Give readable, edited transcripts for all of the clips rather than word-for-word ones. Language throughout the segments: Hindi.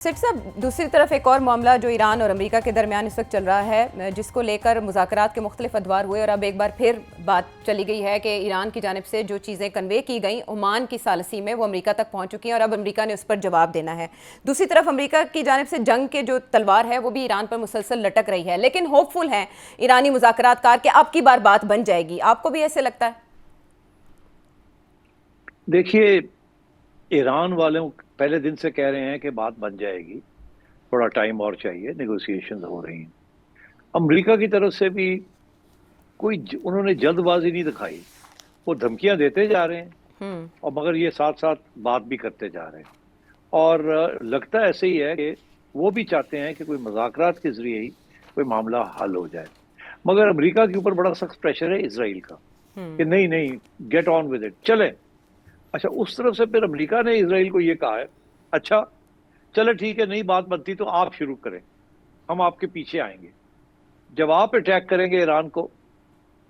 सेठ साहब, दूसरी तरफ एक और मामला जो ईरान और अमेरिका के दरमियान इस वक्त चल रहा है, जिसको लेकर मुज़ाकरात के मुख्तलिफ अदवार हुए और अब एक बार फिर बात चली गई है कि ईरान की जानिब से जो चीज़ें कन्वे की गई ओमान की सालसी में वो अमेरिका तक पहुंच चुकी हैं और अब अमेरिका ने उस पर जवाब देना है। दूसरी तरफ अमेरिका की जानिब से जंग के जो तलवार है वो भी ईरान पर मुसलसल लटक रही है, लेकिन होपफुल हैं ईरानी मुज़ाकरातकार कि अब की बार बात बन जाएगी। आपको भी ऐसे लगता है? देखिए, ईरान वाले पहले दिन से कह रहे हैं कि बात बन जाएगी, थोड़ा टाइम और चाहिए, नेगोशिएशंस हो रही हैं। अमेरिका की तरफ से भी उन्होंने जल्दबाजी नहीं दिखाई। वो धमकियां देते जा रहे हैं और मगर ये साथ साथ बात भी करते जा रहे हैं। और लगता ऐसे ही है कि वो भी चाहते हैं कि कोई मुज़ाकरात के जरिए ही कोई मामला हल हो जाए। मगर अमेरिका के ऊपर बड़ा सख्त प्रेशर है इसराइल का कि नहीं नहीं, गेट ऑन विद इट, चले। अच्छा, उस तरफ से फिर अमेरिका ने इसराइल को ये कहा है, अच्छा चलो ठीक है, नहीं बात बनती तो आप शुरू करें, हम आपके पीछे आएंगे। जब आप अटैक करेंगे ईरान को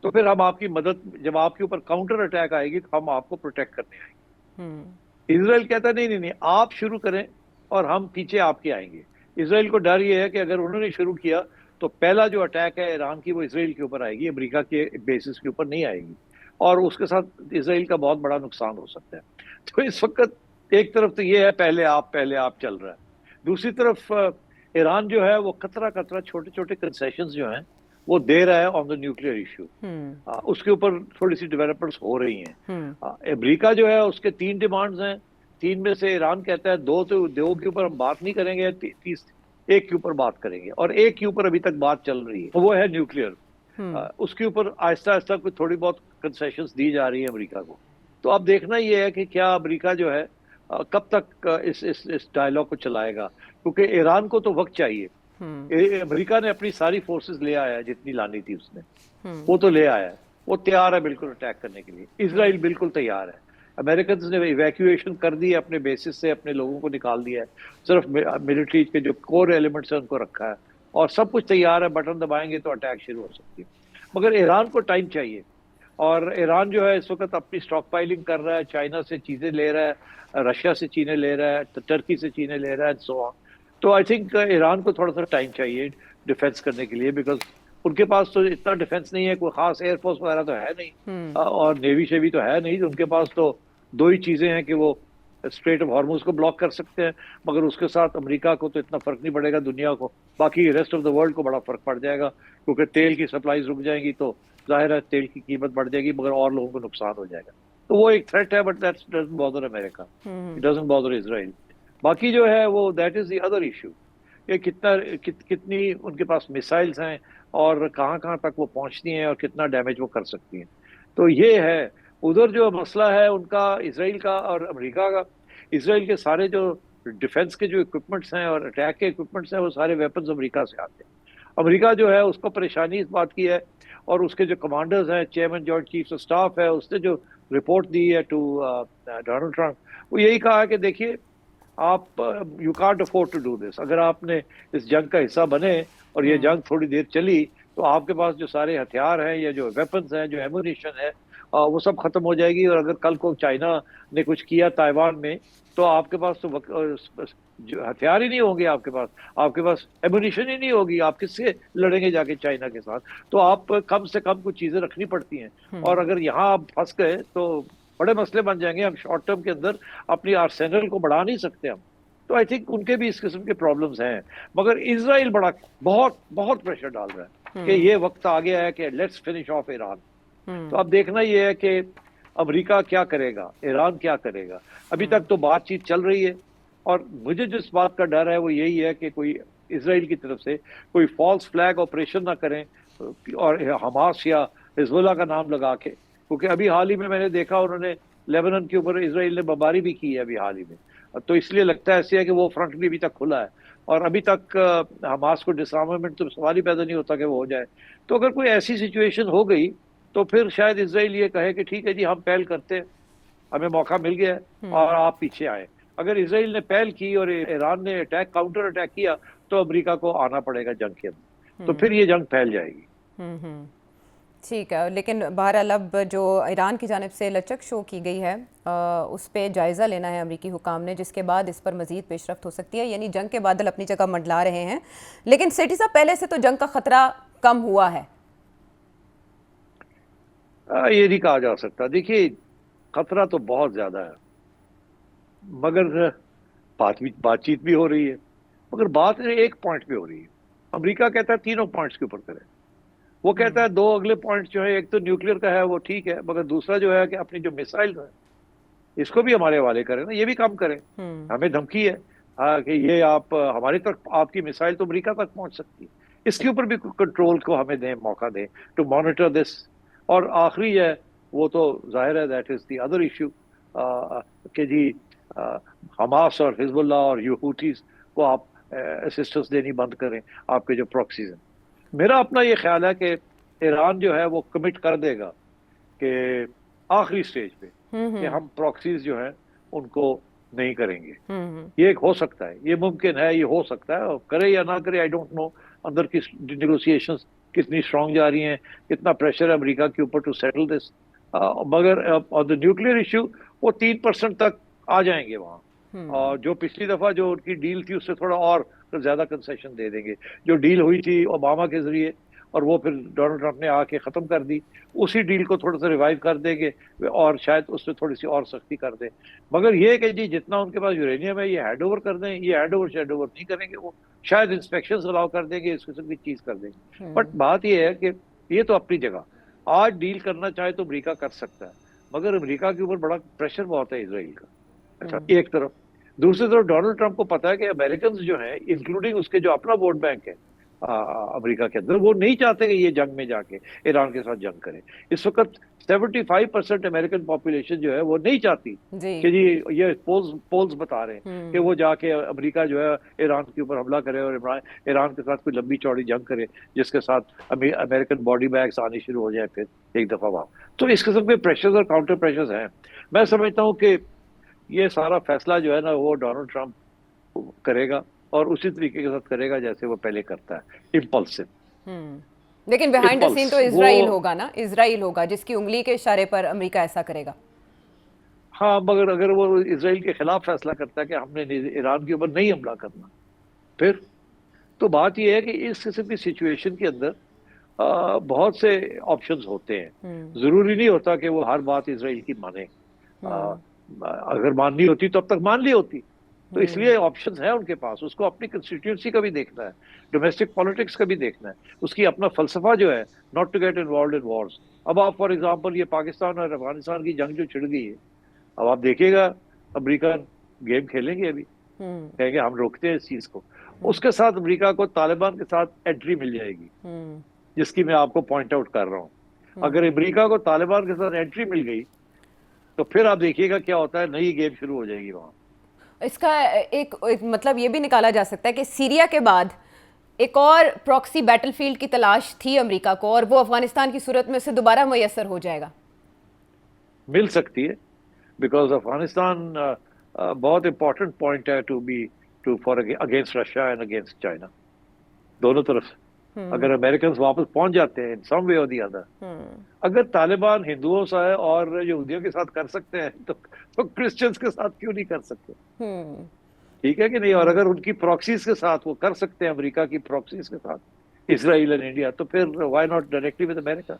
तो फिर हम आपकी मदद, जब आपके ऊपर काउंटर अटैक आएगी तो हम आपको प्रोटेक्ट करने आएंगे। इसराइल कहता है नहीं नहीं नहीं, आप शुरू करें और हम पीछे आपके आएंगे। इसराइल को डर ये है कि अगर उन्होंने शुरू किया तो पहला जो अटैक है ईरान की वो इसराइल के ऊपर आएगी, अमेरिका के बेसिस के ऊपर नहीं आएगी और उसके साथ इसराइल का बहुत बड़ा नुकसान हो सकता है। तो इस वक्त एक तरफ तो ये है पहले आप चल रहा है, दूसरी तरफ ईरान जो है वो कतरा कतरा छोटे छोटे कंसेशंस जो हैं वो दे रहा है ऑन द न्यूक्लियर इशू। उसके ऊपर थोड़ी सी डेवलपमेंट्स हो रही हैं। अमेरिका जो है उसके 3 डिमांड्स हैं, 3 में से ईरान कहता है दो के ऊपर हम बात नहीं करेंगे, एक के ऊपर बात करेंगे और एक के ऊपर अभी तक बात चल रही है, वो है न्यूक्लियर। उसके ऊपर आहिस्ता आहिस्ता कुछ थोड़ी बहुत कंसेशंस दी जा रही है अमेरिका को। तो अब देखना ये है कि क्या अमेरिका जो है कब तक इस डायलॉग को चलाएगा, क्योंकि ईरान को तो वक्त चाहिए। अमेरिका ने अपनी सारी फोर्सेस ले आया है, जितनी लानी थी उसने वो तो ले आया है, वो तैयार है बिल्कुल अटैक करने के लिए। इसराइल बिल्कुल तैयार है। अमेरिकन ने इवैक्यूएशन कर दी है, अपने बेसिस से अपने लोगों को निकाल दिया है, सिर्फ मिलिट्री के जो कोर एलिमेंट्स है उनको रखा है और सब कुछ तैयार है। बटन दबाएंगे तो अटैक शुरू हो सकती है। मगर ईरान को टाइम चाहिए और ईरान जो है इस वक्त अपनी स्टॉक पाइलिंग कर रहा है, चाइना से चीजें ले रहा है, रशिया से चीजें ले रहा है, टर्की से चीजें ले रहा है, सो ऑन। तो आई थिंक ईरान को थोड़ा सा टाइम चाहिए डिफेंस करने के लिए, बिकॉज उनके पास तो इतना डिफेंस नहीं है, कोई खास एयरफोर्स वगैरह तो है नहीं और नेवी से भी तो है नहीं। उनके पास तो दो ही चीजें हैं कि वो स्ट्रेट ऑफ हॉर्मुज को ब्लॉक कर सकते हैं, मगर उसके साथ अमेरिका को तो इतना फर्क नहीं पड़ेगा दुनिया को, बाकी रेस्ट ऑफ द वर्ल्ड को बड़ा फर्क पड़ जाएगा, क्योंकि तेल की सप्लाईज रुक जाएंगी तो जाहिर है तेल की कीमत बढ़ जाएगी, मगर और लोगों को नुकसान हो जाएगा। तो वो एक थ्रेट है, but that doesn't bother America, it doesn't bother Israel. बाकी जो है वो that is the other issue, कि कितनी उनके पास मिसाइल्स हैं और कहाँ कहाँ तक वो पहुंचती हैं और कितना डैमेज वो कर सकती हैं। तो ये है उधर जो मसला है उनका, इसराइल का और अमेरिका का। इसराइल के सारे जो डिफेंस के जो इक्विपमेंट्स हैं और अटैक के इक्विपमेंट्स हैं वो सारे वेपन्स अमेरिका से आते हैं। अमेरिका जो है उसको परेशानी इस बात की है, और उसके जो कमांडर्स हैं, chairman joint chiefs of staff है, उसने जो रिपोर्ट दी है टू डोनाल्ड ट्रंप, वो यही कहा कि देखिए आप you can't afford to do this. अगर आपने इस जंग का हिस्सा बने और ये जंग थोड़ी देर चली तो आपके पास जो सारे हथियार हैं या जो वेपन्स हैं, जो एमुनिशन है, वो सब खत्म हो जाएगी। और अगर कल को चाइना ने कुछ किया ताइवान में तो आपके पास तो जो हथियार ही नहीं होंगे, आपके पास एमुनिशन ही नहीं होगी, आप किससे लड़ेंगे जाके चाइना के साथ। तो आप कम से कम कुछ चीजें रखनी पड़ती हैं, और अगर यहाँ आप फंस गए तो बड़े मसले बन जाएंगे। हम शॉर्ट टर्म के अंदर अपनी आर्सेनल को बढ़ा नहीं सकते हम। तो आई थिंक उनके भी इस किस्म के प्रॉब्लम्स हैं, मगर इसराइल बहुत बहुत प्रेशर डाल रहा है कि ये वक्त आ गया है कि लेट्स फिनिश ऑफ ईरान। तो अब देखना ये है कि अमेरिका क्या करेगा, ईरान क्या करेगा। अभी तक तो बातचीत चल रही है और मुझे जिस बात का डर है वो यही है कि कोई इसराइल की तरफ से कोई फॉल्स फ्लैग ऑपरेशन ना करें और हमास या हिजबुल्लाह का नाम लगा के, क्योंकि अभी हाल ही में मैंने देखा उन्होंने लेबनान के ऊपर इसराइल ने बमबारी भी की है अभी हाल ही में। तो इसलिए लगता है ऐसे है कि वो फ्रंट भी अभी तक खुला है और अभी तक हमास को डिसआर्मामेंट तो सवाल ही पैदा नहीं होता कि वो हो जाए। तो अगर कोई ऐसी सिचुएशन हो गई तो फिर शायद इसराइल ये कहे कि ठीक है जी, हम पहल करते हैं, हमें मौका मिल गया है और आप पीछे आए। अगर इसराइल ने पहल की और ईरान ने काउंटर अटैक किया तो अमेरिका को आना पड़ेगा जंग के अंदर, तो फिर ये जंग फैल जाएगी। ठीक है, लेकिन बहरहाल अब जो ईरान की जानिब से लचक शो की गई है उस पर जायज़ा लेना है अमरीकी हुकाम ने, जिसके बाद इस पर मज़ीद पेशरफ्त हो सकती है। यानी जंग के बादल अपनी जगह मंडला रहे हैं, लेकिन सेठी साहब पहले से तो जंग का ख़तरा कम हुआ है। ये नहीं कहा जा सकता। देखिए, खतरा तो बहुत ज्यादा है, मगर बातचीत भी हो रही है, मगर बात एक पॉइंट पे हो रही है। अमेरिका कहता है तीनों पॉइंट्स के ऊपर करें। वो कहता है दो अगले पॉइंट जो है, एक तो न्यूक्लियर का है वो ठीक है, मगर दूसरा जो है कि अपनी जो मिसाइल है इसको भी हमारे हवाले करें ना, ये भी काम करें। हमें धमकी है कि ये आप हमारी तक आपकी मिसाइल तो अमेरिका तक पहुंच सकती है, इसके ऊपर भी कंट्रोल को हमें दें, मौका दें टू मॉनिटर दिस। और आखिरी है वो तो जाहिर है that is the other issue कि जी हमास और हिजबुल्लाह और यूहूतीज को आप असिस्टेंस देनी बंद करें, आपके जो प्रॉक्सीज हैं। मेरा अपना ये ख्याल है कि ईरान जो है वो कमिट कर देगा कि आखिरी स्टेज पे कि हम प्रॉक्सीज जो हैं उनको नहीं करेंगे। ये एक हो सकता है, ये मुमकिन है, ये हो सकता है, और करे या ना करे आई डोंट नो अंदर की नेगोशिएशंस कितनी स्ट्रांग जा रही हैं, कितना प्रेशर है अमेरिका के ऊपर टू सेटल दिस। मगर ऑन द न्यूक्लियर इशू वो 3% तक आ जाएंगे वहाँ, और जो पिछली दफा जो उनकी डील थी उससे थोड़ा और ज्यादा कंसेशन दे देंगे। जो डील हुई थी ओबामा के जरिए और वो फिर डोनाल्ड ट्रंप ने आके खत्म कर दी, उसी डील को थोड़ा सा रिवाइव कर देंगे और शायद उसमें थोड़ी सी और सख्ती कर दें। मगर ये कि जी जितना उनके पास यूरेनियम है ये हैंड ओवर कर दें, ये हैंड ओवर नहीं करेंगे। वो शायद इंस्पेक्शन अलाउ कर देंगे, इस किस्म की चीज कर देंगे। बट बात ये है कि ये तो अपनी जगह आज डील करना चाहे तो अमेरिका कर सकता है, मगर अमेरिका के ऊपर बड़ा प्रेशर बहुत है इसराइल का। अच्छा, एक तरफ। दूसरी तरफ डोनाल्ड ट्रंप को पता है कि अमेरिकन जो हैं, इंक्लूडिंग उसके जो अपना वोट बैंक है अमेरिका के अंदर, वो नहीं चाहते कि ये जंग में जाके ईरान के साथ जंग करे। इस वक्त 75% अमेरिकन पॉपुलेशन जो है वो नहीं चाहती कि जी ये पोल्स बता रहे हैं कि वो जाके अमेरिका जो है ईरान के ऊपर हमला करे और ईरान के साथ कोई लंबी चौड़ी जंग करे जिसके साथ अमेरिकन बॉडी बैग्स आने शुरू हो जाए फिर एक दफा वहां। तो इस किस्म के प्रेशर्स और काउंटर प्रेशर्स हैं। मैं समझता हूँ कि ये सारा फैसला जो है ना वो डोनाल्ड ट्रंप करेगा और उसी तरीके के साथ करेगा जैसे वो पहले करता है, इम्पल्सिव। लेकिन बिहाइंड द सीन तो इजराइल होगा ना, इजराइल होगा जिसकी उंगली के इशारे पर अमेरिका ऐसा करेगा। हाँ, मगर अगर वो इजराइल के खिलाफ फैसला करता है कि हमने ईरान के ऊपर नहीं हमला करना, फिर तो बात यह है कि इस किस्म की सिचुएशन के अंदर बहुत से ऑप्शंस होते हैं। जरूरी नहीं होता कि वो हर बात इजराइल की माने। अगर माननी होती तो अब तक मान ली होती। तो इसलिए ऑप्शंस है उनके पास। उसको अपनी कंस्टिट्यूंसी का भी देखना है, डोमेस्टिक पॉलिटिक्स का भी देखना है, उसकी अपना फलसफा जो है not to get involve in wars. अब आप फॉर एग्जांपल ये पाकिस्तान और अफगानिस्तान की जंग जो छिड़ गई है, अब आप देखिएगा अमेरिका गेम खेलेंगे अभी, कहेंगे हम रोकते हैं इस चीज को। उसके साथ अमेरिका को तालिबान के साथ एंट्री मिल जाएगी, जिसकी मैं आपको पॉइंट आउट कर रहा हूँ। अगर अमेरिका को तालिबान के साथ एंट्री मिल गई तो फिर आप देखिएगा क्या होता है, नई गेम शुरू हो जाएगी वहां। इसका एक मतलब ये भी निकाला जा सकता है कि सीरिया के बाद एक और प्रॉक्सी बैटलफील्ड की तलाश थी अमेरिका को, और वो अफगानिस्तान की सूरत में से दोबारा मुयस्सर हो जाएगा, मिल सकती है। बिकॉज अफगानिस्तान बहुत इंपॉर्टेंट पॉइंट है to for against Russia and against China, दोनों तरफ। अगर अमेरिकन वापस पहुंच जाते हैं इन सम वे और दी अदर, अगर तालिबान हिंदुओं से और यहूदियों के साथ कर सकते हैं तो क्रिश्चियंस के साथ क्यों नहीं कर सकते? ठीक है कि नहीं? और अगर उनकी प्रॉक्सीज के साथ वो कर सकते हैं, अमेरिका की प्रॉक्सीज के साथ, इसराइल एंड इंडिया, तो फिर why not directly with America.